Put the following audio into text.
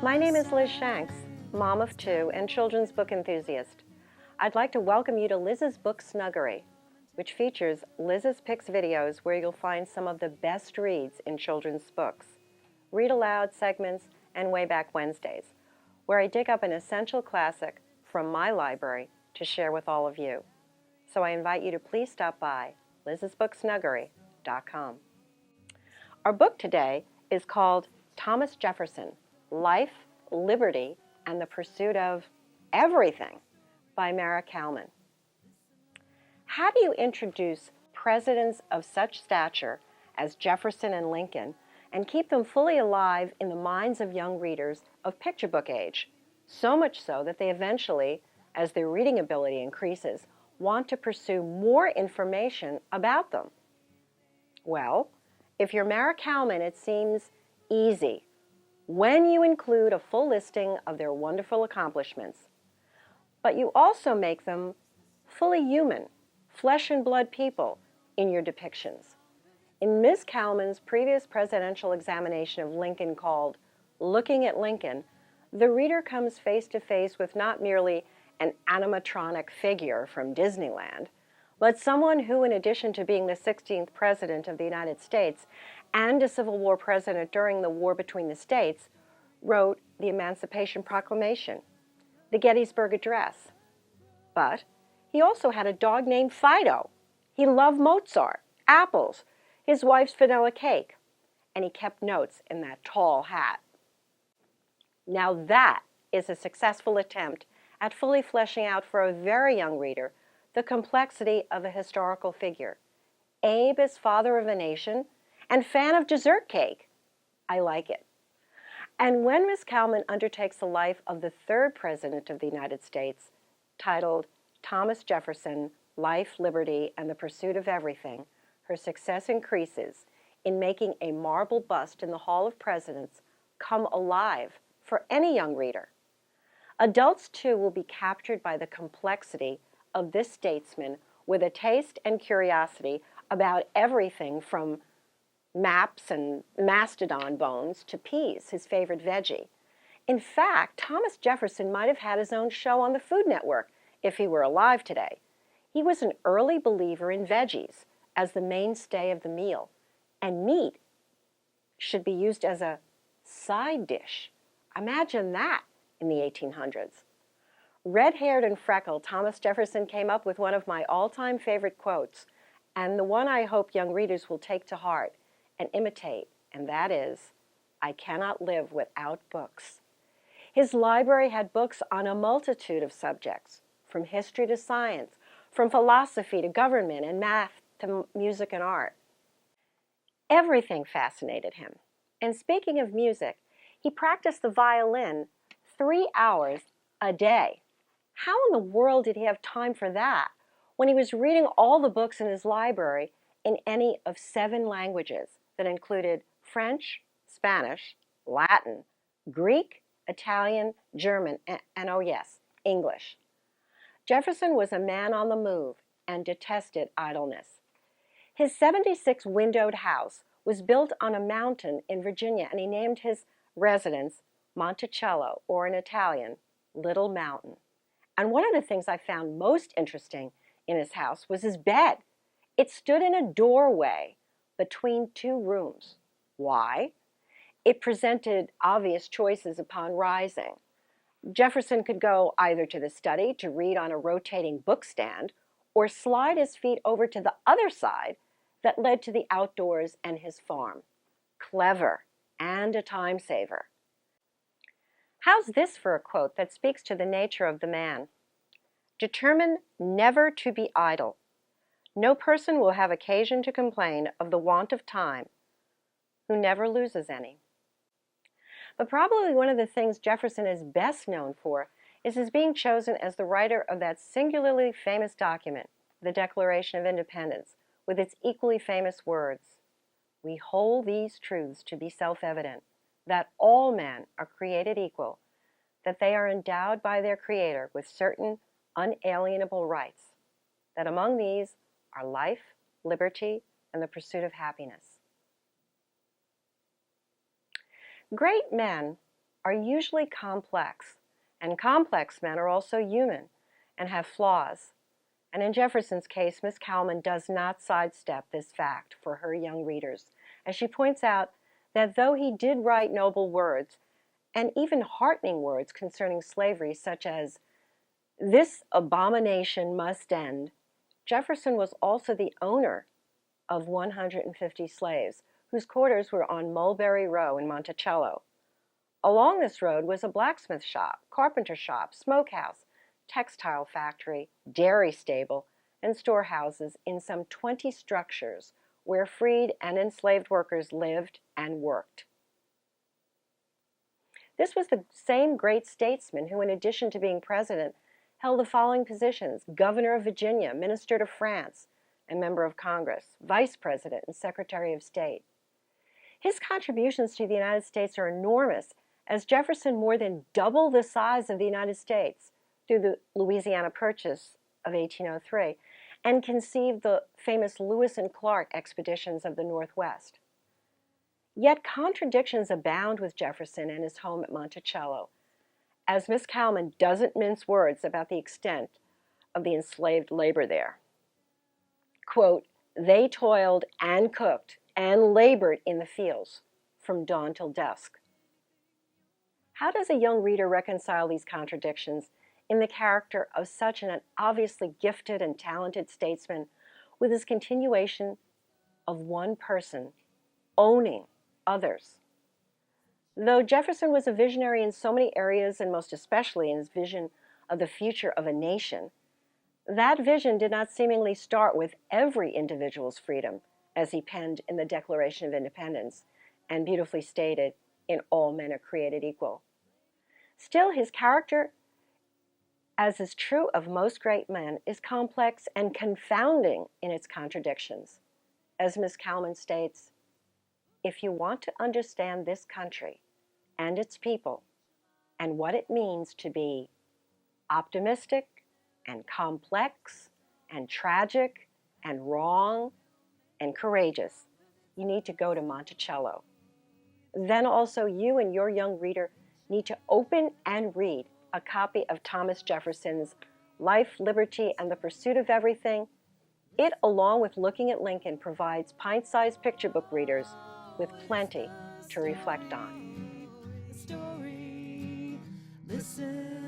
My name is Liz Shanks, mom of two and children's book enthusiast. I'd like to welcome you to Liz's Book Snuggery, which features Liz's Picks videos where you'll find some of the best reads in children's books, read aloud segments, and Way Back Wednesdays, where I dig up an essential classic from my library to share with all of you. So I invite you to please stop by lizsbooksnuggery.com. Our book today is called Thomas Jefferson, Life, Liberty, and the Pursuit of Everything by Maira Kalman. How do you introduce presidents of such stature as Jefferson and Lincoln and keep them fully alive in the minds of young readers of picture book age? So much so that they eventually, as their reading ability increases, want to pursue more information about them. Well, if you're Maira Kalman, it seems easy when you include a full listing of their wonderful accomplishments, but you also make them fully human, flesh and blood people in your depictions. In Ms. Kalman's previous presidential examination of Lincoln called Looking at Lincoln, the reader comes face to face with not merely an animatronic figure from Disneyland, but someone who, in addition to being the 16th President of the United States and a Civil War president during the war between the states, wrote the Emancipation Proclamation, the Gettysburg Address. But he also had a dog named Fido. He loved Mozart, apples, his wife's vanilla cake, and he kept notes in that tall hat. Now that is a successful attempt at fully fleshing out for a very young reader the complexity of a historical figure. Abe is father of a nation and fan of dessert cake. I like it. And when Ms. Kalman undertakes the life of the third President of the United States, titled Thomas Jefferson, Life, Liberty, and the Pursuit of Everything, her success increases in making a marble bust in the Hall of Presidents come alive for any young reader. Adults, too, will be captured by the complexity of this statesman with a taste and curiosity about everything from maps and mastodon bones to peas, his favorite veggie. In fact, Thomas Jefferson might have had his own show on the Food Network if he were alive today. He was an early believer in veggies as the mainstay of the meal, and meat should be used as a side dish. Imagine that in the 1800s. Red-haired and freckled, Thomas Jefferson came up with one of my all-time favorite quotes, and the one I hope young readers will take to heart and imitate, and that is, "I cannot live without books." His library had books on a multitude of subjects, from history to science, from philosophy to government and math to music and art. Everything fascinated him. And speaking of music, he practiced the violin 3 hours a day. How in the world did he have time for that when he was reading all the books in his library in any of 7 languages that included French, Spanish, Latin, Greek, Italian, German, and oh yes, English? Jefferson was a man on the move and detested idleness. His 76-windowed house was built on a mountain in Virginia, and he named his residence Monticello, or in Italian, Little Mountain. And one of the things I found most interesting in his house was his bed. It stood in a doorway between 2 rooms. Why? It presented obvious choices upon rising. Jefferson could go either to the study to read on a rotating book stand or slide his feet over to the other side that led to the outdoors and his farm. Clever and a time saver. How's this for a quote that speaks to the nature of the man? "Determine never to be idle. No person will have occasion to complain of the want of time who never loses any." But probably one of the things Jefferson is best known for is his being chosen as the writer of that singularly famous document, the Declaration of Independence, with its equally famous words, "We hold these truths to be self-evident, that all men are created equal, that they are endowed by their Creator with certain unalienable rights, that among these are life, liberty, and the pursuit of happiness." Great men are usually complex, and complex men are also human and have flaws. And in Jefferson's case, Miss Kalman does not sidestep this fact for her young readers, as she points out that though he did write noble words, and even heartening words concerning slavery, such as, "This abomination must end," Jefferson was also the owner of 150 slaves, whose quarters were on Mulberry Row in Monticello. Along this road was a blacksmith shop, carpenter shop, smokehouse, textile factory, dairy stable, and storehouses in some 20 structures where freed and enslaved workers lived and worked. This was the same great statesman who, in addition to being president, held the following positions: governor of Virginia, minister to France, and member of Congress, vice president, and secretary of state. His contributions to the United States are enormous, as Jefferson more than doubled the size of the United States through the Louisiana Purchase of 1803 and conceived the famous Lewis and Clark expeditions of the Northwest. Yet contradictions abound with Jefferson and his home at Monticello, as Miss Kalman doesn't mince words about the extent of the enslaved labor there. Quote, "They toiled and cooked and labored in the fields from dawn till dusk." How does a young reader reconcile these contradictions in the character of such an obviously gifted and talented statesman with his continuation of one person owning others? Though Jefferson was a visionary in so many areas, and most especially in his vision of the future of a nation, that vision did not seemingly start with every individual's freedom, as he penned in the Declaration of Independence and beautifully stated in All Men Are Created Equal. Still, his character, as is true of most great men, is complex and confounding in its contradictions. As Miss Kalman states, "If you want to understand this country and its people and what it means to be optimistic and complex and tragic and wrong and courageous, you need to go to Monticello. Then also you and your young reader need to open and read a copy of Thomas Jefferson's Life, Liberty, and the Pursuit of Everything. It, along with looking at Lincoln, provides pint-sized picture book readers with plenty to reflect on." Listen.